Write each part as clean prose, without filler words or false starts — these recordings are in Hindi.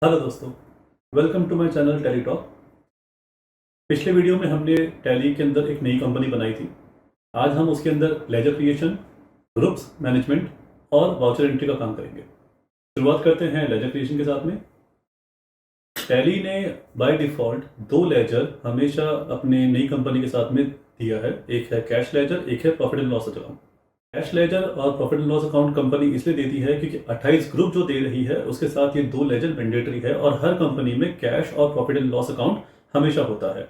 हेलो दोस्तों, welcome to my channel Tally talk. पिछले वीडियो में हमने टैली के अंदर एक नई कंपनी बनाई थी। आज हम उसके अंदर लेजर क्रिएशन, ग्रुप्स मैनेजमेंट और वाउचर एंट्री का काम करेंगे। शुरुआत करते हैं लेजर क्रिएशन के साथ में। टैली ने बाय डिफ़ॉल्ट दो लेजर हमेशा अपने नई कंपनी के साथ में दिया है। एक है कैश लेजर, एक है profit and loss account. Cash ledger और profit and loss account company इसलिए देती है क्योंकि 28 ग्रुप जो दे रही है उसके साथ ये दो लेजर मैंडेटरी है और हर कंपनी में कैश और प्रॉफिट एंड लॉस अकाउंट हमेशा होता है।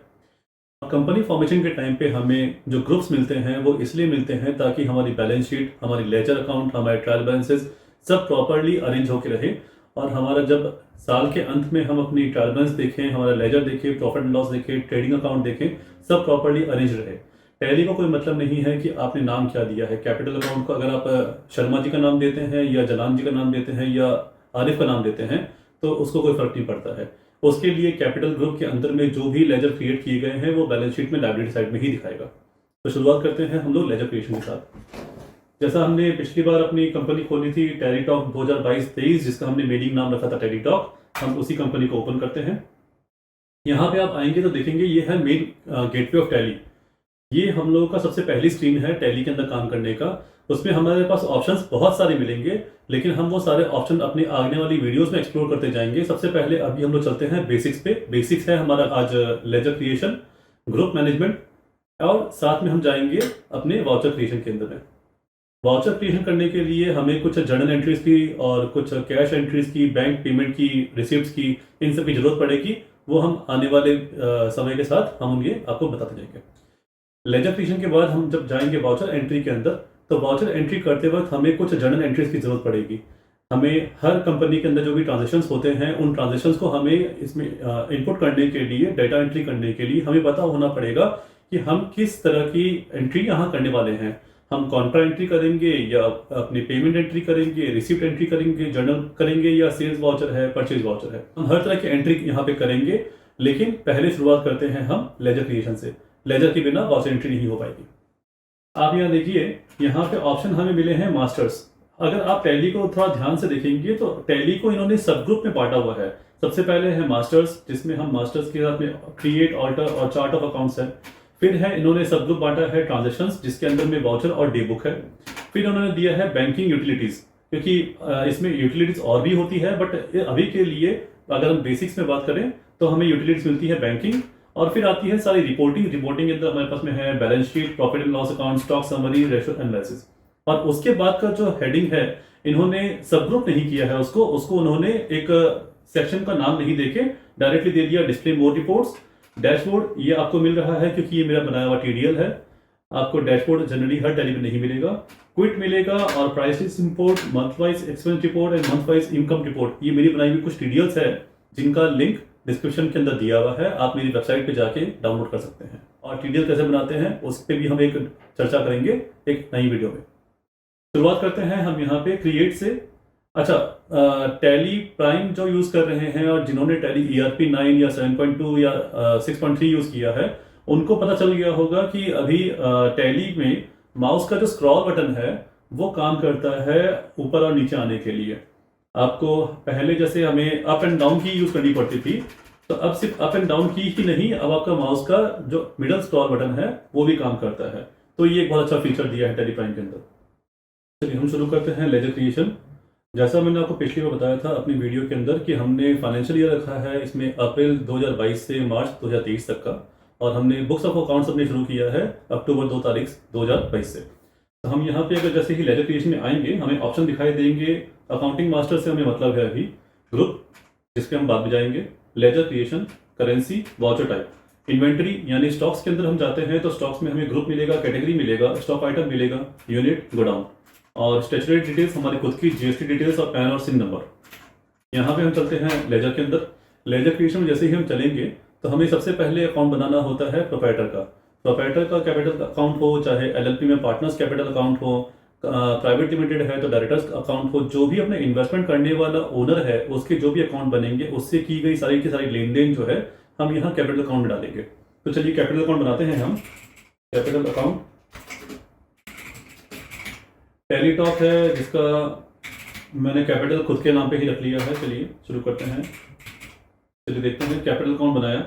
कंपनी फॉर्मेशन के टाइम पे हमें जो ग्रुप्स मिलते हैं वो इसलिए मिलते हैं ताकि हमारी बैलेंस शीट, हमारी लेजर अकाउंट, हमारे ट्रायल बैलेंसेस सब प्रॉपरली अरेंज होकर रहे और हमारा जब साल के अंत में हम अपनी ट्रायल बैलेंस देखें, हमारा लेजर देखें, प्रॉफिट एंड लॉस देखें, ट्रेडिंग अकाउंट देखें, सब प्रॉपरली अरेंज रहे। टैली को कोई मतलब नहीं है कि आपने नाम क्या दिया है। कैपिटल अकाउंट को अगर आप शर्मा जी का नाम देते हैं या जलान जी का नाम देते हैं या आरिफ का नाम देते हैं तो उसको कोई फर्क नहीं पड़ता है। उसके लिए कैपिटल ग्रुप के अंदर में जो भी लेजर क्रिएट किए गए हैं वो बैलेंस शीट में लायबिलिटी साइड में ही दिखाएगा। तो शुरुआत करते हैं हम लोग लेजर क्रिएशन के साथ। जैसा हमने पिछली बार अपनी कंपनी खोली थी टैली टॉक 2022-23, जिसका हमने मेडिंग नाम रखा था टैली टॉक, हम उसी कंपनी को ओपन करते हैं। यहाँ पे आप आएंगे तो देखेंगे ये है मेन गेटवे ऑफ टैली। ये हम लोगों का सबसे पहली स्क्रीन है टैली के अंदर काम करने का। उसमें हमारे पास ऑप्शंस बहुत सारे मिलेंगे, लेकिन हम वो सारे ऑप्शन अपनी आने वाली वीडियोस में एक्सप्लोर करते जाएंगे। सबसे पहले अभी हम लोग चलते हैं बेसिक्स पे। बेसिक्स है हमारा आज लेजर क्रिएशन, ग्रुप मैनेजमेंट और साथ में हम जाएंगे अपने वाउचर क्रिएशन के अंदर में। वाउचर क्रिएशन करने के लिए हमें कुछ जर्नल एंट्रीज की और कुछ कैश एंट्रीज की, बैंक पेमेंट की, रिसिप्ट्स की, इन सब की जरूरत पड़ेगी। वो हम आने वाले समय के साथ हम ये आपको बताते जाएंगे। लेजर क्रिएशन के बाद हम जब जाएंगे वाउचर एंट्री के अंदर, तो वाउचर एंट्री करते वक्त हमें कुछ जर्नल एंट्रीज की जरूरत पड़ेगी। हमें हर कंपनी के अंदर जो भी ट्रांजेक्शन्स होते हैं उन ट्रांजेक्शन्स को हमें इसमें इनपुट करने के लिए, डाटा एंट्री करने के लिए हमें पता होना पड़ेगा कि हम किस तरह की एंट्री यहाँ करने वाले हैं। हम कॉन्ट्रा एंट्री करेंगे या अपनी पेमेंट एंट्री करेंगे, रिसिप्ट एंट्री करेंगे, जर्नल करेंगे या सेल्स वाउचर है, परचेज वाउचर है। हम हर तरह की एंट्री यहाँ पे करेंगे, लेकिन पहले शुरुआत करते हैं हम लेजर क्रिएशन से। लेजर के बिना वाउचर एंट्री नहीं हो पाएगी। आप यहाँ देखिए, यहाँ पे ऑप्शन हमें मिले हैं मास्टर्स। अगर आप टैली को थोड़ा ध्यान से देखेंगे तो टैली को इन्होंने सब ग्रुप में बांटा हुआ है। सबसे पहले है मास्टर्स, जिसमें हम मास्टर्स के साथ में क्रिएट, ऑल्टर और चार्ट ऑफ अकाउंट्स है। फिर है इन्होंने सब ग्रुप बांटा है ट्रांजेक्शंस, जिसके अंदर में वाउचर और डे बुक है। फिर उन्होंने दिया है बैंकिंग यूटिलिटीज, क्योंकि इसमें यूटिलिटीज और भी होती है, बट अभी के लिए अगर हम बेसिक्स में बात करें तो हमें यूटिलिटीज मिलती है बैंकिंग। और फिर आती है सारी रिपोर्टिंग के अंदर हमारे पास में है balance sheet, profit and loss account, stock summary, ratio analysis. और उसके बाद का जो हेडिंग है इन्होंने सब ग्रुप नहीं किया है, उसको उन्होंने एक सेक्शन का नाम नहीं देके डायरेक्टली दे दिया डिस्प्ले मोर रिपोर्ट्स। डैशबोर्ड ये आपको मिल रहा है क्योंकि ये मेरा बनाया हुआ टीडीएल है। आपको डैशबोर्ड जनरली हर टैली में नहीं मिलेगा। क्विट मिलेगा और price list report, month wise expense report and month wise income report. ये मेरी बनाई हुई कुछ टीडीएल्स है जिनका लिंक डिस्क्रिप्शन के अंदर दिया हुआ है। आप मेरी वेबसाइट पे जाके डाउनलोड कर सकते हैं। और टीडीएल कैसे बनाते हैं उस पर भी हम एक चर्चा करेंगे एक नई वीडियो में। शुरुआत करते हैं हम यहाँ पे क्रिएट से। अच्छा, टैली प्राइम जो यूज कर रहे हैं और जिन्होंने टैली ERP 9 या 7.2 या 6.3 यूज किया है, उनको पता चल गया होगा कि अभी टैली में माउस का जो स्क्रॉल बटन है वो काम करता है ऊपर और नीचे आने के लिए। आपको पहले जैसे हमें अप एंड डाउन की यूज करनी पड़ती थी, तो अब सिर्फ अप एंड डाउन की ही नहीं, अब आपका माउस का जो मिडल स्क्रॉल बटन है वो भी काम करता है। तो ये एक बहुत अच्छा फीचर दिया है टैली प्राइम के अंदर। चलिए हम शुरू करते हैं लेजर क्रिएशन। जैसा मैंने आपको पिछली बार बताया था अपनी वीडियो के अंदर कि हमने फाइनेंशियल ईयर रखा है इसमें अप्रैल 2022 से मार्च 2023 तक का, और हमने बुक्स ऑफ अकाउंट्स अपने शुरू किया है अक्टूबर 2 तारीख 2022 से। तो हम यहाँ पे अगर जैसे ही लेजर क्रिएशन में आएंगे हमें ऑप्शन दिखाई देंगे। अकाउंटिंग मास्टर से हमें मतलब है अभी ग्रुप, जिसके हम बाद में जाएंगे, laser creation, currency, voucher type, inventory यानी स्टॉक्स के अंदर हम जाते हैं तो स्टॉक्स में हमें ग्रुप मिलेगा, कैटेगरी मिलेगा, स्टॉक आइटम मिलेगा, यूनिट, गोडाउन, और स्टेचुटरी डिटेल्स हमारी खुद की GST डिटेल्स और पैन और सिन नंबर। यहाँ पे हम चलते हैं लेजर के अंदर। लेजर क्रिएशन में जैसे ही हम चलेंगे तो हमें सबसे पहले अकाउंट बनाना होता है प्रोप्राइटर का। प्रोप्राइटर का कैपिटल अकाउंट हो, चाहे LLP में पार्टनर्स कैपिटल अकाउंट हो, प्राइवेट लिमिटेड है तो डायरेक्टर्स अकाउंट हो, जो भी अपने इन्वेस्टमेंट करने वाला ओनर है उसके जो भी अकाउंट बनेंगे उससे की गई सारी की सारी लेन देन जो है हम यहाँ कैपिटल अकाउंट में डालेंगे। तो चलिए कैपिटल अकाउंट बनाते हैं हम। कैपिटल अकाउंट टैली टॉक है जिसका मैंने कैपिटल खुद के नाम पे ही रख लिया है। चलिए शुरू करते हैं। चलिए देखते हैं कैपिटल अकाउंट बनाया।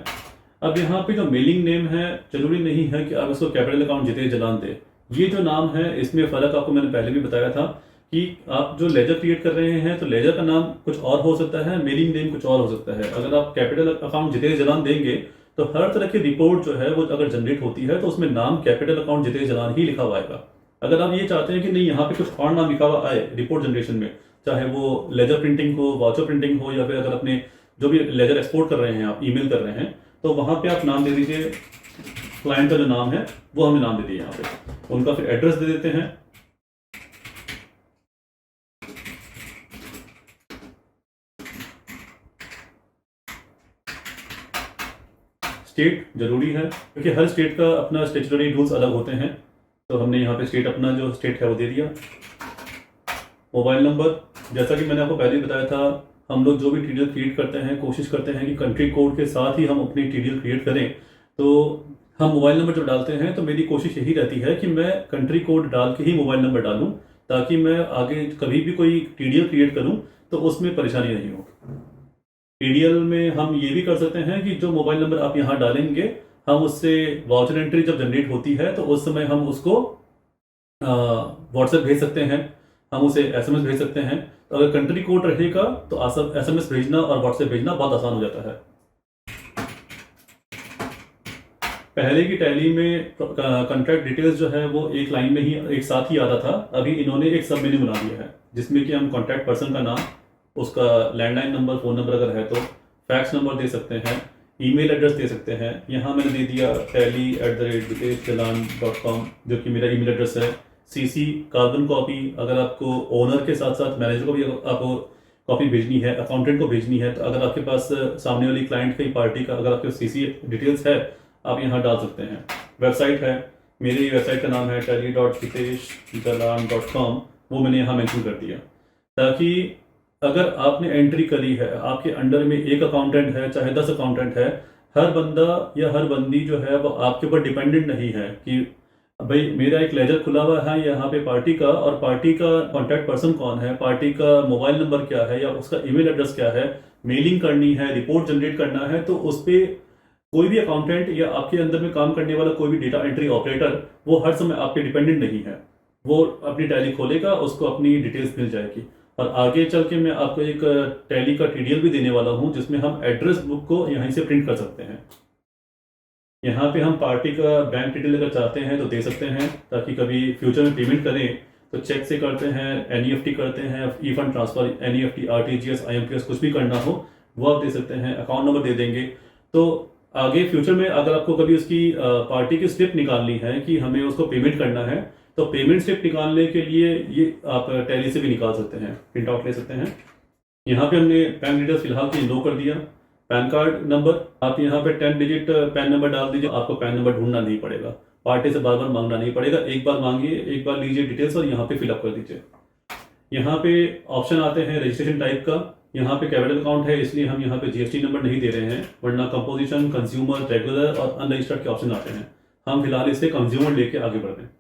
अब यहाँ पे जो मेलिंग नेम है, जरूरी नहीं है कि आप इसको कैपिटल अकाउंट जितेश जलान दे। ये जो नाम है इसमें फ़र्क आपको मैंने पहले भी बताया था कि आप जो लेजर क्रिएट कर रहे हैं तो लेजर का नाम कुछ और हो सकता है, मेलिंग नेम कुछ और हो सकता है। अगर आप कैपिटल अकाउंट जितेश जलान देंगे तो हर तरह की रिपोर्ट जो है वो अगर जनरेट होती है तो उसमें नाम कैपिटल अकाउंट जितेश जलान ही लिखा हुआ आएगा। अगर आप ये चाहते हैं कि नहीं यहाँ पे कुछ और नाम लिखा हुआ आए रिपोर्ट जनरेशन में, चाहे वो लेजर प्रिंटिंग हो, वाउचर प्रिंटिंग हो, या फिर अगर अपने जो भी लेजर एक्सपोर्ट कर रहे हैं, आप ईमेल कर रहे हैं, तो वहाँ पे आप नाम दे दीजिए। क्लाइंट का जो नाम है वो हमने नाम दे दिया यहाँ पे। उनका फिर एड्रेस दे देते हैं। स्टेट जरूरी है क्योंकि हर स्टेट का अपना स्टेचुटरी रूल्स अलग होते हैं, तो हमने यहाँ पे स्टेट अपना जो स्टेट है वो दे दिया। मोबाइल नंबर, जैसा कि मैंने आपको पहले ही बताया था, हम लोग जो भी टीडीएल क्रिएट करते हैं कोशिश करते हैं कि कंट्री कोड के साथ ही हम अपनी टीडीएल क्रिएट करें। तो हम मोबाइल नंबर जब डालते हैं तो मेरी कोशिश यही रहती है कि मैं कंट्री कोड डाल के ही मोबाइल नंबर डालूं, ताकि मैं आगे कभी भी कोई टीडीएल क्रिएट करूं तो उसमें परेशानी नहीं हो। टीडीएल में हम ये भी कर सकते हैं कि जो मोबाइल नंबर आप यहाँ डालेंगे, हम उससे वाउचर एंट्री जब जनरेट होती है तो उस समय हम उसको व्हाट्सएप भेज सकते हैं, हम उसे एसएमएस भेज सकते हैं। तो अगर कंट्री कोड रहेगा तो एसएमएस भेजना और व्हाट्सएप भेजना बहुत आसान हो जाता है। पहले की टैली में कॉन्ट्रैक्ट डिटेल्स जो है वो एक लाइन में ही एक साथ ही आता था। अभी इन्होंने एक सब मेन्यू बना दिया है जिसमें कि हम कॉन्टैक्ट पर्सन का नाम, उसका लैंडलाइन नंबर, फ़ोन नंबर अगर है तो, फैक्स नंबर दे सकते हैं, ईमेल एड्रेस दे सकते हैं। यहाँ मैंने दे दिया tally@jiteshjalan.com जो कि मेरा ईमेल एड्रेस है। सीसी कार्बन कॉपी, अगर आपको ओनर के साथ साथ मैनेजर को भी आपको कॉपी भेजनी है, अकाउंटेंट को भेजनी है, तो अगर आपके पास सामने वाली क्लाइंट की पार्टी का अगर आपके सीसी डिटेल्स है आप यहाँ डाल सकते हैं। वेबसाइट है, मेरी वेबसाइट का नाम है tally.jiteshjalan.com, वो मैंने यहाँ मेंशन कर दिया ताकि अगर आपने एंट्री करी है, आपके अंडर में एक अकाउंटेंट है चाहे 10 अकाउंटेंट है, हर बंदा या हर बंदी जो है वो आपके ऊपर डिपेंडेंट नहीं है कि भाई मेरा एक लेजर खुला हुआ है यहाँ पे पार्टी का, और पार्टी का कॉन्टैक्ट पर्सन कौन है, पार्टी का मोबाइल नंबर क्या है या उसका ईमेल एड्रेस क्या है, मेलिंग करनी है, रिपोर्ट जनरेट करना है, तो उस पर कोई भी अकाउंटेंट या आपके अंदर में काम करने वाला कोई भी डेटा एंट्री ऑपरेटर वो हर समय आपके डिपेंडेंट नहीं है। वो अपनी टैली खोलेगा, उसको अपनी डिटेल्स मिल जाएगी। और आगे चल के मैं आपको एक टैली का टीडीएल भी देने वाला हूं जिसमें हम एड्रेस बुक को यहीं से प्रिंट कर सकते हैं। यहाँ पे हम पार्टी का बैंक डिटेल अगर चाहते हैं तो दे सकते हैं, ताकि कभी फ्यूचर में पेमेंट करें तो चेक से करते हैं, एनईएफटी करते हैं, E fund transfer, NEFT, RTGS, IMPS कुछ भी करना हो वो आप दे सकते हैं। अकाउंट नंबर दे देंगे। तो आगे फ्यूचर में अगर आपको कभी उसकी पार्टी की स्लिप निकालनी है कि हमें उसको पेमेंट करना है, तो पेमेंट स्लिप निकालने के लिए ये आप टैली से भी निकाल सकते हैं, प्रिंट आउट ले सकते हैं। यहाँ पे हमने बैंक डिटेल्स फिलहाल के नो कर दिया। पैन कार्ड नंबर, आप यहाँ पे 10 डिजिट पैन नंबर डाल दीजिए, आपको पैन नंबर ढूंढना नहीं पड़ेगा, पार्टी से बार बार मांगना नहीं पड़ेगा, एक बार मांगिए, एक बार लीजिए डिटेल्स और यहाँ पे फिलअप कर दीजिए। यहाँ पे ऑप्शन आते हैं रजिस्ट्रेशन टाइप का। यहाँ पे कैपिटल अकाउंट है इसलिए हम यहाँ पे जीएसटी नंबर नहीं दे रहे हैं, वरना कंपोजिशन, कंज्यूमर, रेगुलर और अनरजिस्टर्ड के ऑप्शन आते हैं। हम फिलहाल इसे कंज्यूमर लेके आगे बढ़ रहे हैं।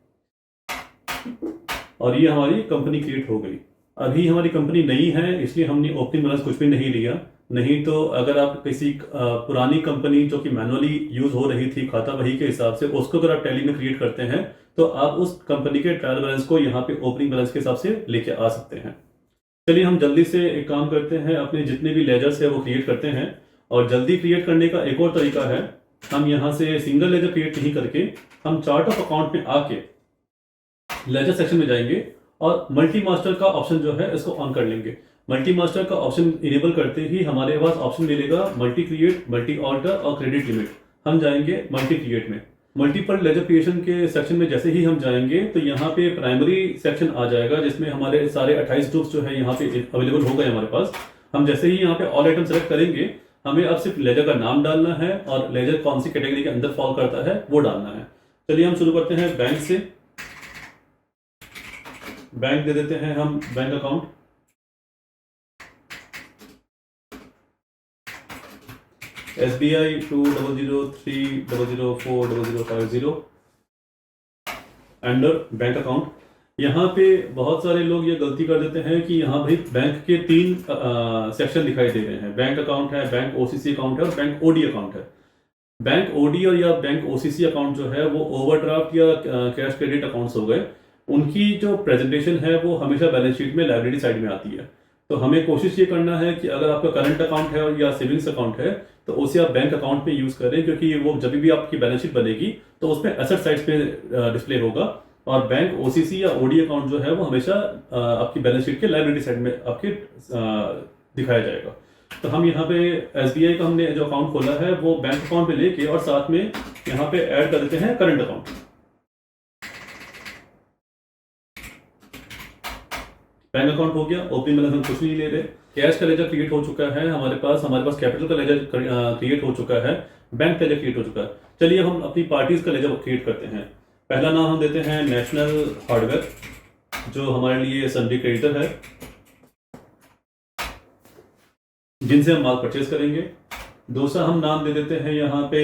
और ये हमारी कंपनी क्रिएट हो गई। अभी हमारी कंपनी नई है इसलिए हमने ओपनिंग बैलेंस कुछ भी नहीं लिया। नहीं तो अगर आप किसी पुरानी कंपनी जो कि मैनुअली यूज हो रही थी खाता वही के हिसाब से, उसको अगर आप टैली में क्रिएट करते हैं तो आप उस कंपनी के ट्रायल बैलेंस को यहाँ पे ओपनिंग बैलेंस के हिसाब से लेके आ सकते हैं। चलिए हम जल्दी से एक काम करते हैं, अपने जितने भी लेजर्स है वो क्रिएट करते हैं। और जल्दी क्रिएट करने का एक और तरीका है, हम यहाँ से सिंगल लेजर क्रिएट नहीं करके हम चार्ट ऑफ अकाउंट में आके लेजर सेक्शन में जाएंगे और मल्टी मास्टर का ऑप्शन जो है इसको ऑन कर लेंगे। मल्टी मास्टर का ऑप्शन इनेबल करते ही हमारे पास ऑप्शन मिलेगा मल्टी क्रिएट, मल्टी ऑल्टर और क्रेडिट लिमिट। हम जाएंगे मल्टी क्रिएट में। मल्टीपल लेजर क्रिएशन के सेक्शन में जैसे ही हम जाएंगे तो यहाँ पे प्राइमरी सेक्शन आ जाएगा जिसमें हमारे सारे 28 ग्रुप्स जो है यहाँ पे अवेलेबल हो गए हमारे पास। हम जैसे ही यहाँ पे ऑल आइटम सेलेक्ट करेंगे, हमें अब सिर्फ लेजर का नाम डालना है और लेजर कौन सी कैटेगरी के अंदर फॉल करता है वो डालना है। चलिए हम शुरू करते हैं बैंक से। बैंक दे देते हैं हम bank account. SBI 2003004050 under bank account. यहाँ पे बहुत सारे लोग ये गलती कर देते हैं कि यहाँ भाई बैंक के 3 सेक्शन दिखाई दे रहे हैं। बैंक अकाउंट है, बैंक ओसीसी अकाउंट है और बैंक ओडी अकाउंट है। बैंक ओडी और या बैंक ओसीसी अकाउंट जो है वो ओवरड्राफ्ट या कैश क्रेडिट अकाउंट्स हो गए। उनकी जो प्रेजेंटेशन है वो हमेशा बैलेंस शीट में लायबिलिटी साइड में आती है। तो हमें कोशिश ये करना है कि अगर आपका करंट अकाउंट है और या सेविंग्स अकाउंट है तो उसे आप बैंक अकाउंट में यूज करें, क्योंकि वो जब भी आपकी बैलेंस शीट बनेगी तो उसमें एसेट साइड पे डिस्प्ले होगा और बैंक ओसीसी या ओडी अकाउंट जो है वो हमेशा आपकी बैलेंस शीट के लायबिलिटी साइड में आपके दिखाया जाएगा। तो हम यहाँ पे एसबीआई का हमने जो अकाउंट खोला है वो बैंक अकाउंट पे लेके और साथ में यहाँ पे ऐड कर देते हैं करंट अकाउंट। बैंक अकाउंट हो गया, ओपनिंग बैलेंस हम कुछ नहीं ले रहे। कैश का लेजर क्रिएट हो चुका है हमारे पास कैपिटल का लेजर क्रिएट हो चुका है, बैंक का लेजर क्रिएट हो चुका है। चलिए हम अपनी पार्टीज का लेजर क्रिएट करते हैं। पहला नाम हम देते हैं नेशनल हार्डवेयर, जो हमारे लिए सन्डी क्रेडिटर है जिनसे हम माल परचेज करेंगे। दूसरा हम नाम दे देते हैं यहाँ पे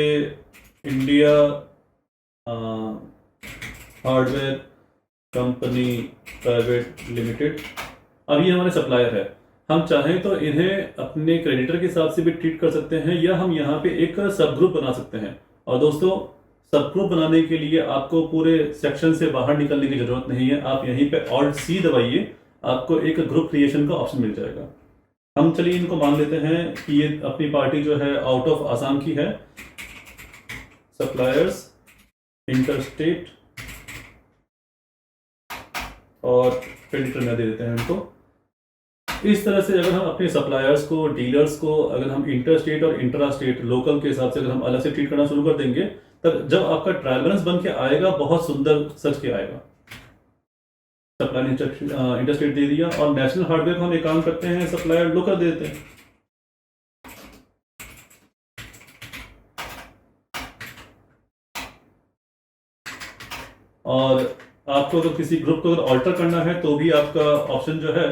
India hardware company private limited. अब ये हमारे सप्लायर है। हम चाहें तो इन्हें अपने क्रेडिटर के हिसाब से भी ट्रीट कर सकते हैं या हम यहाँ पे एक सब ग्रुप बना सकते हैं। और दोस्तों, सब ग्रुप बनाने के लिए आपको पूरे सेक्शन से बाहर निकलने की जरूरत नहीं है। आप यहीं पे ऑल्ट सी दबाइए, आपको एक ग्रुप क्रिएशन का ऑप्शन मिल जाएगा। हम चलिए इनको मान लेते हैं कि ये अपनी पार्टी जो है आउट ऑफ आसाम की है। सप्लायर्स इंटरस्टेट और क्रेडिटर में दे देते हैं इनको। इस तरह से अगर हम अपने सप्लायर्स को, डीलर्स को अगर हम इंटर स्टेट और इंट्रा स्टेट लोकल के हिसाब से अगर हम अलग से ट्रीट करना शुरू कर देंगे, तब जब आपका ट्रायल बैलेंस बन के आएगा बहुत सुंदर सच के आएगा। सप्लायर इंटर स्टेट दे दिया और नेशनल हार्डवेयर को हम एक काम करते हैं सप्लायर लोकल दे देते हैं। और आपको अगर किसी ग्रुप को अगर ऑल्टर करना है तो भी आपका ऑप्शन जो है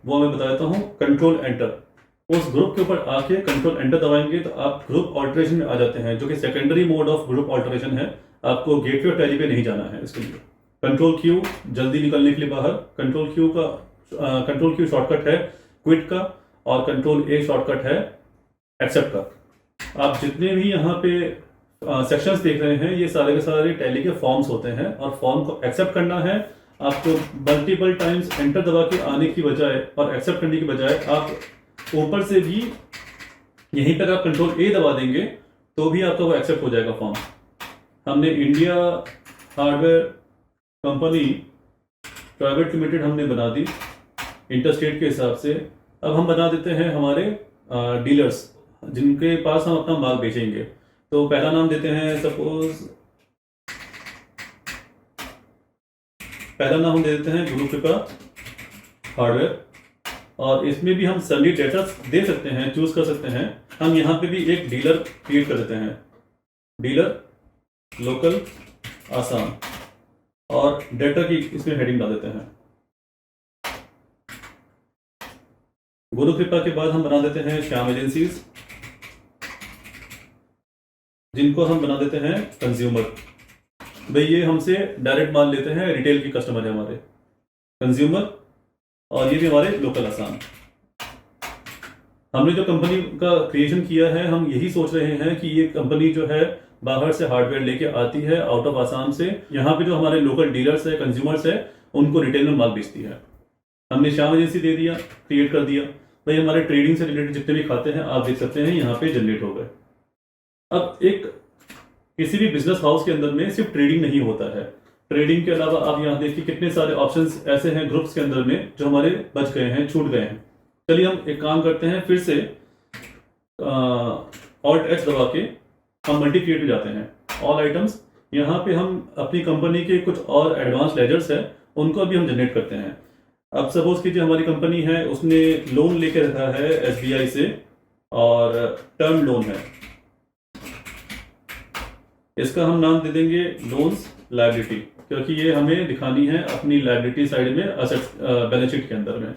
वो मैं बता देता हूँ, कंट्रोल एंटर। उस ग्रुप के ऊपर आके कंट्रोल एंटर दबाएंगे तो आप ग्रुप ऑल्टरेशन में आ जाते हैं, जो कि secondary mode of group alteration है। आपको गेटवे और टैली पे नहीं जाना है। इसके लिए कंट्रोल क्यू जल्दी निकलने के लिए बाहर, कंट्रोल क्यू शॉर्टकट है क्विट का और कंट्रोल ए शॉर्टकट है एक्सेप्ट का। आप जितने भी यहाँ पे सेक्शंस देख रहे हैं ये सारे के सारे टैली के फॉर्म्स होते हैं और फॉर्म को एक्सेप्ट करना है। आपको मल्टीपल टाइम्स एंटर दबा के आने की बजाय और एक्सेप्ट करने की बजाय आप ऊपर से भी यहीं पर आप कंट्रोल ए दबा देंगे तो भी आपका वो एक्सेप्ट हो जाएगा फॉर्म। हमने India hardware company private limited हमने बना दी इंटरस्टेट के हिसाब से। अब हम बना देते हैं हमारे डीलर्स जिनके पास हम अपना माल बेचेंगे। तो पहला नाम देते हैं, सपोज पहला नाम हम दे देते हैं गुरु कृपा हार्डवेयर और इसमें भी हम सभी डेटा दे सकते हैं, चूज कर सकते हैं। हम यहाँ पे भी एक डीलर क्रिएट कर देते हैं, डीलर लोकल आसाम, और डेटा की इसमें हेडिंग डाल देते हैं गुरु कृपा। के बाद हम बना देते हैं श्याम एजेंसीज, जिनको हम बना देते हैं कंज्यूमर। भाई ये हमसे डायरेक्ट माल लेते हैं, रिटेल की कस्टमर है हमारे कंज्यूमर, और ये भी हमारे लोकल आसाम। हमने जो कंपनी का क्रिएशन किया है हम यही सोच रहे हैं कि ये कंपनी जो है बाहर से हार्डवेयर लेके आती है आउट ऑफ आसाम से, यहाँ पे जो हमारे लोकल डीलर्स है, कंज्यूमर्स है, उनको रिटेल में माल बेचती है। हमने श्याम एजेंसी दे दिया, क्रिएट कर दिया। भाई हमारे ट्रेडिंग से रिलेटेड जितने भी खाते हैं आप देख सकते हैं यहाँ पे जनरेट हो गए। अब एक किसी भी बिजनेस हाउस के अंदर में सिर्फ ट्रेडिंग नहीं होता है, ट्रेडिंग के अलावा आप यहाँ देखिए कितने सारे ऑप्शंस ऐसे हैं ग्रुप्स के अंदर में जो हमारे बच गए हैं, छूट गए हैं। चलिए हम एक काम करते हैं, फिर से ऑल्ट एच दबा के हम मल्टी क्रिएट में जाते हैं। ऑल आइटम्स, यहाँ पे हम अपनी कंपनी के कुछ और एडवांस लेजर्स है उनको भी हम जनरेट करते हैं। अब सपोज कीजिए हमारी कंपनी है, उसने लोन लेके रखा है एसबीआई से और टर्म लोन है, इसका हम नाम दे देंगे लोन्स लायबिलिटी, क्योंकि ये हमें दिखानी है अपनी लायबिलिटी साइड में असेट बैलेंस शीट के अंदर में।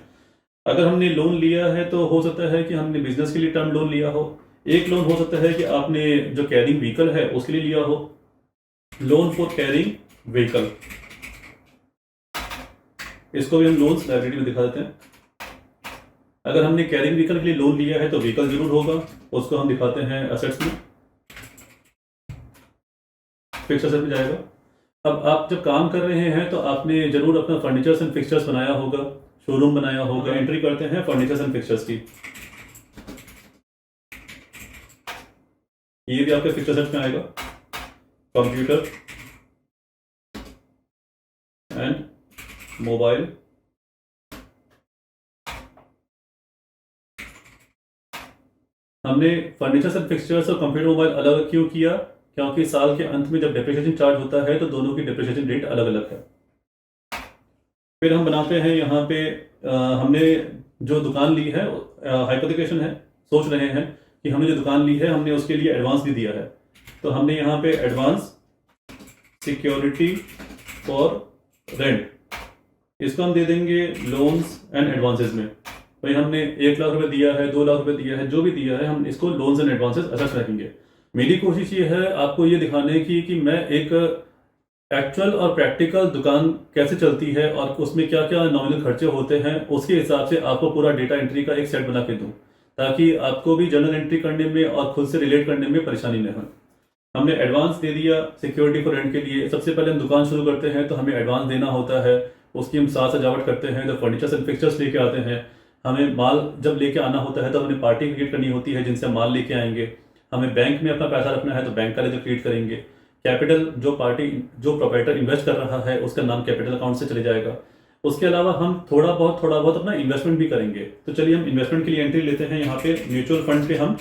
अगर हमने लोन लिया है तो हो सकता है कि हमने बिजनेस के लिए टर्म लोन लिया हो, एक लोन हो सकता है कि आपने जो कैरिंग व्हीकल है उसके लिए लिया हो, लोन फॉर कैरिंग व्हीकल। इसको भी हम लोन्स लाइबिलिटी में दिखा देते हैं। अगर हमने कैरिंग व्हीकल के लिए लोन लिया है तो व्हीकल जरूर होगा, उसको हम दिखाते हैं असेट्स में, फिक्स असेट में जाएगा। अब आप जब काम कर रहे हैं तो आपने जरूर अपना फर्नीचर्स एंड फिक्सचर्स बनाया होगा, शोरूम बनाया होगा। एंट्री करते हैं फर्नीचर्स एंड फिक्सचर्स की, ये भी आपके फिक्स असेट्स में आएगा। कंप्यूटर एंड मोबाइल, हमने फर्नीचर्स एंड फिक्सचर्स और कंप्यूटर मोबाइल अलग क्यों किया? क्योंकि साल के अंत में जब डिप्रिसिएशन चार्ज होता है तो दोनों की डिप्रिसिएशन रेट अलग अलग है। फिर हम बनाते हैं यहाँ पे हमने जो दुकान ली है, हाइपोथेकेशन है, सोच रहे हैं कि हमने जो दुकान ली है हमने उसके लिए एडवांस भी दिया है, तो हमने यहाँ पे एडवांस सिक्योरिटी फॉर रेंट, इसको हम दे देंगे लोन्स एंड एडवांसेस में। भाई हमने 1 लाख रुपए दिया है, 2 लाख रुपए दिया है, जो भी दिया है हम इसको लोन्स एंड एडवांसेस असेस रखेंगे। मेरी कोशिश ये है आपको ये दिखाने की कि मैं एक एक्चुअल और प्रैक्टिकल दुकान कैसे चलती है और उसमें क्या क्या नॉमिनल खर्चे होते हैं, उसके हिसाब से आपको पूरा डेटा एंट्री का एक सेट बना के दूं, ताकि आपको भी जर्नल एंट्री करने में और खुद से रिलेट करने में परेशानी न हो। हमने एडवांस दे दिया सिक्योरिटी फॉर रेंट के लिए। सबसे पहले हम दुकान शुरू करते हैं तो हमें एडवांस देना होता है, उसकी हम साज सजावट करते हैं, तो फर्नीचर्स एंड फिक्सचर्स लेके आते हैं। हमें माल जब लेके आना होता है तो हमें पार्टी क्रिएट करनी होती है जिनसे हम माल लेके आएंगे। हमें बैंक में अपना पैसा रखना है तो बैंक का लेजर क्रिएट करेंगे। कैपिटल जो प्रोप्राइटर इन्वेस्ट कर रहा है उसका नाम कैपिटल अकाउंट से चले जाएगा। उसके अलावा हम थोड़ा बहुत अपना इन्वेस्टमेंट भी करेंगे। तो चलिए हम इन्वेस्टमेंट के लिए एंट्री लेते हैं। यहाँ पे म्यूचुअल फंड पे हम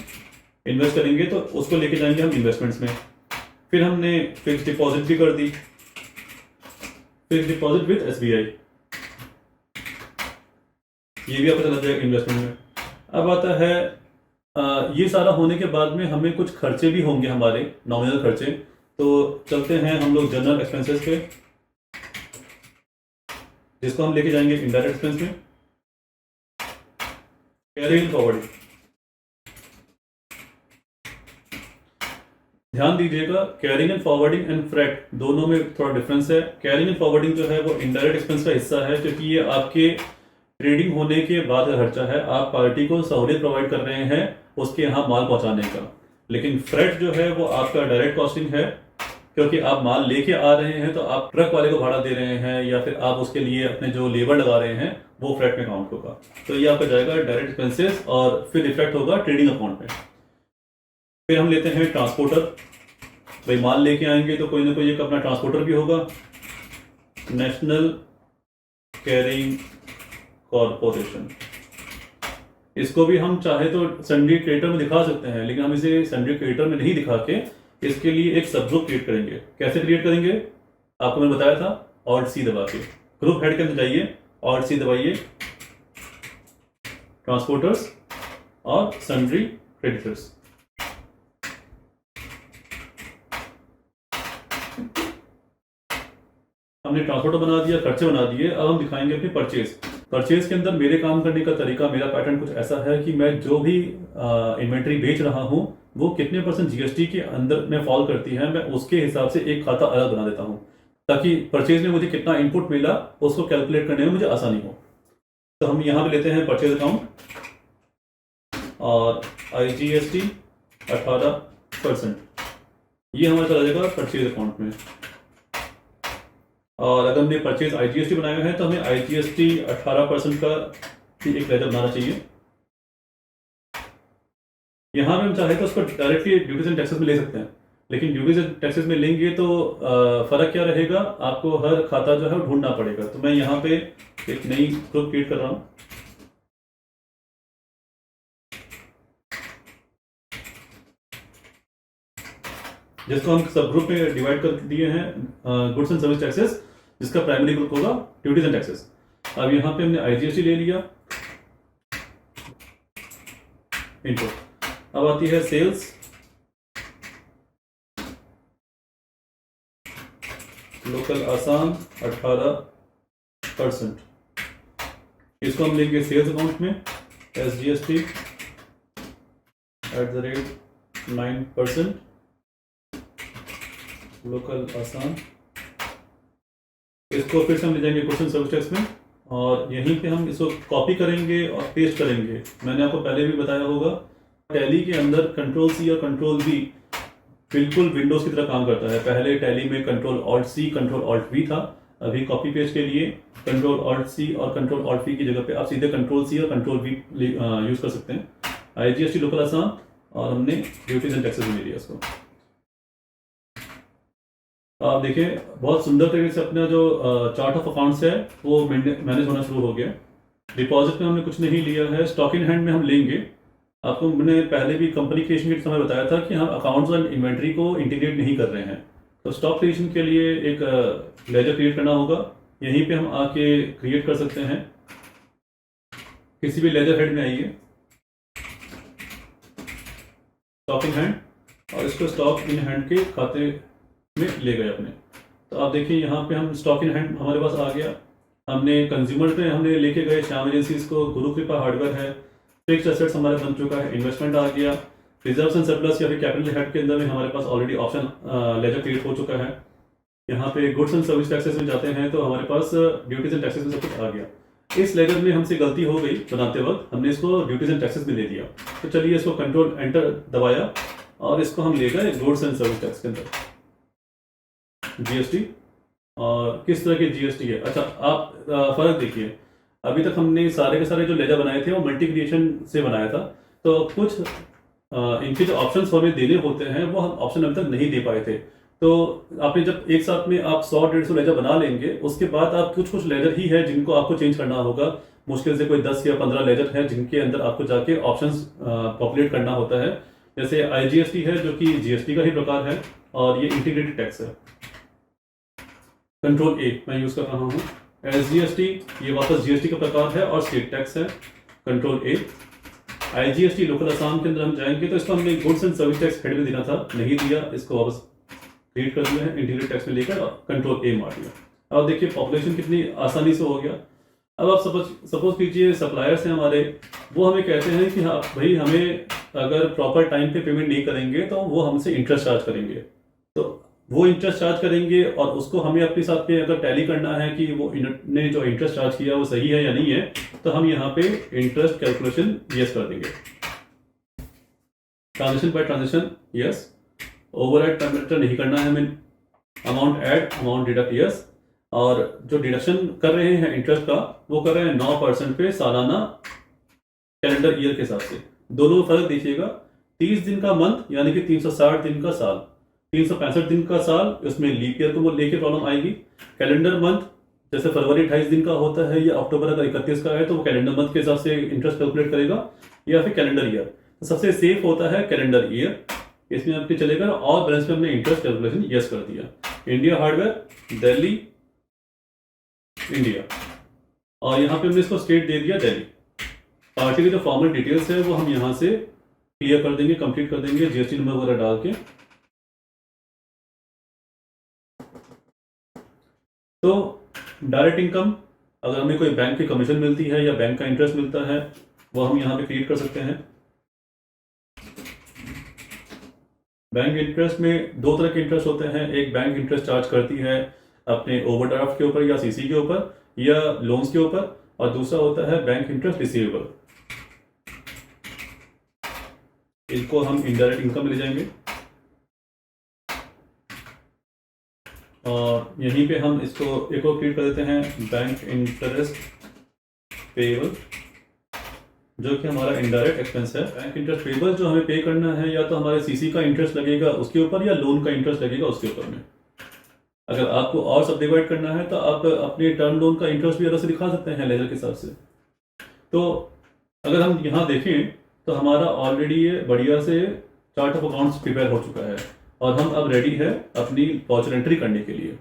इन्वेस्ट करेंगे तो उसको लेके जाएंगे हम इन्वेस्टमेंट्स में। फिर हमने फिक्स डिपॉजिट भी कर दी, फिक्स डिपॉजिट विद SBI, ये भी आपको चला जाएगा इन्वेस्टमेंट में। अब आता है ये सारा होने के बाद में हमें कुछ खर्चे भी होंगे, हमारे नॉमिनल खर्चे। तो चलते हैं हम लोग जनरल एक्सपेंसेस पे, जिसको हम लेके जाएंगे इनडायरेक्ट एक्सपेंस में। कैरिंग फॉरवर्डिंग, ध्यान दीजिएगा, carrying and forwarding and freight दोनों में थोड़ा डिफरेंस है। कैरिंग एंड फॉरवर्डिंग जो है वो इनडायरेक्ट एक्सपेंस का हिस्सा है, क्योंकि ये आपके ट्रेडिंग होने के बाद का खर्चा है। आप पार्टी को सहूलियत प्रोवाइड कर रहे हैं उसके यहाँ माल पहुंचाने का। लेकिन फ्रेट जो है वो आपका डायरेक्ट कॉस्टिंग है, क्योंकि आप माल लेके आ रहे हैं तो आप ट्रक वाले को भाड़ा दे रहे हैं या फिर आप उसके लिए अपने जो लेबर लगा रहे हैं वो फ्रेट में काउंट होगा। तो ये आपका जाएगा डायरेक्ट एक्सपेंसेस और फिर इफेक्ट होगा ट्रेडिंग अकाउंट में। फिर हम लेते हैं ट्रांसपोर्टर। भाई माल लेके आएंगे तो कोई ना कोई एक अपना ट्रांसपोर्टर भी होगा, नेशनल कैरिंग कॉर्पोरेशन। इसको भी हम चाहे तो सन्ड्री क्रिएटर में दिखा सकते हैं, लेकिन हम इसे सन्ड्री क्रिएटर में नहीं दिखा के इसके लिए एक सब ग्रुप क्रिएट करेंगे। कैसे क्रिएट करेंगे आपको मैंने बताया था, Alt+C दबा के ग्रुप हेड के अंदर जाइए, Alt+C दबाइए, ट्रांसपोर्टर्स और सन्ड्री क्रेडिटर्स। हमने ट्रांसपोर्टर बना दिया, खर्चे बना दिए। अब हम दिखाएंगे अपनी परचेज के अंदर मेरे काम करने का तरीका, मेरा पैटर्न कुछ ऐसा है कि मैं जो भी इन्वेंट्री बेच रहा हूं वो कितने % GST के अंदर में फॉल करती है, मैं उसके हिसाब से एक खाता अलग बना देता हूं, ताकि परचेज में मुझे कितना इनपुट मिला उसको कैलकुलेट करने में मुझे आसानी हो। तो हम यहाँ पे लेते हैं परचेज अकाउंट और IGST 18%, ये हमारा चला जाएगा परचेज अकाउंट में। और अगर हमने परचेज IGST बनाया है तो हमें IGST 18% का भी एक लेजर बनाना चाहिए। यहाँ पे हम चाहे तो उसको डायरेक्टली ड्यूटीज एंड टैक्सेस में ले सकते हैं, लेकिन ड्यूटीज एंड टैक्सेस में लेंगे तो फर्क क्या रहेगा, आपको हर खाता जो है ढूंढना पड़ेगा। तो मैं यहाँ पे एक नई ग्रुप क्रिएट कर रहा हूँ, जिसको हम सब ग्रुप में डिवाइड कर दिए हैं, गुड्स एंड सर्विस टैक्सेस, जिसका प्राइमरी ग्रुप होगा ड्यूटीज एंड टैक्सेस। अब यहाँ पे हमने IGST ले लिया, इनपुट। अब आती है सेल्स, लोकल आसाम 18%, इसको हम लेंगे सेल्स अकाउंट में, SGST @9%, लोकल आसाम। इसको फिर से हम ले जाएंगे गुड्स एंड सर्विस टैक्स में और यहीं पे हम इसको कॉपी करेंगे और पेस्ट करेंगे। मैंने आपको पहले भी बताया होगा, टैली के अंदर कंट्रोल सी और कंट्रोल वी बिल्कुल विंडोज़ की तरह काम करता है। पहले टैली में control alt C control alt V था, अभी कॉपी पेस्ट के लिए कंट्रोल ऑल्ट सी और कंट्रोल ऑल्ट वी की जगह पे आप सीधे कंट्रोल सी और कंट्रोल वी यूज़ कर सकते हैं। IGST लोकल आसाम, और हमने ड्यूटीज एंड टैक्सेस में ले लिया इसको। आप देखिए बहुत सुंदर तरीके से अपना जो चार्ट ऑफ अकाउंट्स है वो मैनेज होना शुरू हो गया। डिपॉजिट में हमने कुछ नहीं लिया है, स्टॉक इन हैंड में हम लेंगे। आपको मैंने पहले भी कंपनी क्रिएशन के समय बताया था कि हम अकाउंट्स और इन्वेंट्री को इंटीग्रेट नहीं कर रहे हैं। तो स्टॉक क्रिएशन के लिए एक लेजर क्रिएट करना होगा। यहीं पे हम आके क्रिएट कर सकते हैं। किसी भी लेजर हेड में आइए, स्टॉक इन हैंड, और इसको स्टॉक इन हैंड के खाते में ले गए अपने। तो आप देखिए यहाँ पे हम स्टॉक इन हैंड हमारे पास आ गया। हमने कंज्यूमर पे हमने लेके गए श्याम एजेंसीज को, गुरु कृपा हार्डवेयर है, फिक्स एसेट्स हमारे बन चुका है, इन्वेस्टमेंट आ गया, रिजर्व्स एंड सरप्लस या फिर कैपिटल हेड के अंदर में हमारे पास ऑलरेडी ऑप्शन लेजर क्रिएट हो चुका है। यहाँ पे गुड्स एंड सर्विस टैक्सेस में जाते हैं तो हमारे पास ड्यूटीज एंड टैक्सेस में सब कुछ आ गया। इस लेजर में हमसे गलती हो गई बनाते वक्त, हमने इसको ड्यूटीज एंड टैक्सेस में ले दिया। तो चलिए इसको कंट्रोल एंटर दबाया और इसको हम ले गए गुड्स एंड सर्विस टैक्स के अंदर, GST। और किस तरह के GST है, अच्छा आप फर्क देखिए। अभी तक हमने सारे के सारे जो लेजर बनाए थे वो मल्टी क्रिएशन से बनाया था, तो कुछ इनके जो ऑप्शंस हमें देने होते हैं वो हम ऑप्शन अभी तक नहीं दे पाए थे। तो आपने जब एक साथ में आप 100-150 लेजर बना लेंगे, उसके बाद आप कुछ लेजर ही है जिनको आपको चेंज करना होगा। मुश्किल से कोई 10 या 15 लेजर है जिनके अंदर आपको जाके ऑप्शंस पॉपुलेट करना होता है। जैसे IGST है जो कि GST का ही प्रकार है, और ये इंटीग्रेटेड टैक्स है। कंट्रोल A मैं यूज कर रहा हूँ। SGST ये वापस GST का प्रकार है और स्टेट टैक्स है, control A। IGST local Assam के अंदर हम जाएंगे तो इसको हमने goods and service tax head में देना था, नहीं दिया, इसको वापस क्रिएट कर दिया है, इंटीग्रेटेड टैक्स में लेकर कंट्रोल A मार दिया। अब देखिए पॉपुलेशन कितनी आसानी से हो गया। अब आप सपोज कीजिए सप्लायर्स हैं हमारे, वो हमें कहते हैं कि हाँ भाई हमें अगर प्रॉपर टाइम पे पेमेंट नहीं करेंगे तो वो हमसे इंटरेस्ट चार्ज करेंगे। तो वो इंटरेस्ट चार्ज करेंगे और उसको हमें अपने साथ पे अगर टैली करना है कि वो ने जो इंटरेस्ट चार्ज किया वो सही है या नहीं है, तो हम यहाँ पे इंटरेस्ट कैलकुलेशन यस कर देंगे। Transaction by transaction yes, override parameter नहीं करना है हमें, amount add amount deduct yes, और जो डिडक्शन कर रहे हैं इंटरेस्ट का वो कर रहे हैं 9% पे सालाना कैलेंडर ईयर के हिसाब से। दोनों फर्क देखिएगा, 30 दिन का मंथ यानी कि 360 दिन का साल, 365 दिन का साल, उसमें लीप ईयर को लेके प्रॉब्लम आएगी। कैलेंडर मंथ जैसे फरवरी 28 दिन का होता है या अक्टूबर अगर 31 का है तो वो कैलेंडर मंथ के हिसाब से इंटरेस्ट कैलकुलेट करेगा, या फिर कैलेंडर ईयर। तो सबसे सेफ होता है कैलेंडर ईयर, इसमें आपके चलेगा। और बैलेंस में हमने इंटरेस्ट कैलकुलेशन यस कर दिया। इंडिया हार्डवेयर दिल्ली इंडिया, और यहाँ पे हमने इसको स्टेट दे दिया दिल्ली। पार्टी की जो फॉर्मल डिटेल्स है वो हम यहाँ से क्लियर कर देंगे, कंप्लीट कर देंगे GST नंबर वगैरह डाल के। तो डायरेक्ट इनकम, अगर हमें कोई बैंक की कमीशन मिलती है या बैंक का इंटरेस्ट मिलता है वो हम यहाँ पे क्रिएट कर सकते हैं। बैंक इंटरेस्ट में दो तरह के इंटरेस्ट होते हैं, एक बैंक इंटरेस्ट चार्ज करती है अपने ओवरड्राफ्ट के ऊपर या CC के ऊपर या लोन्स के ऊपर, और दूसरा होता है बैंक इंटरेस्ट रिसीवेबल। इसको हम इनडायरेक्ट इनकम में ले जाएंगे और यहीं पे हम इसको एक और क्रिएट कर देते हैं, बैंक इंटरेस्ट पेएबल, जो कि हमारा इनडायरेक्ट एक्सपेंस है। बैंक इंटरेस्ट पेएबल जो हमें पे करना है या तो हमारे CC का इंटरेस्ट लगेगा उसके ऊपर या लोन का इंटरेस्ट लगेगा उसके ऊपर में। अगर आपको और सब डिवाइड करना है तो आप अपने टर्म लोन का इंटरेस्ट भी अलग से दिखा सकते हैं लेजर के हिसाब से। तो अगर हम यहाँ देखें तो हमारा ऑलरेडी ये बढ़िया से चार्ट ऑफ अकाउंट्स प्रिपेयर हो चुका है और हम अब रेडी है अपनी वाउचर एंट्री करने के लिए।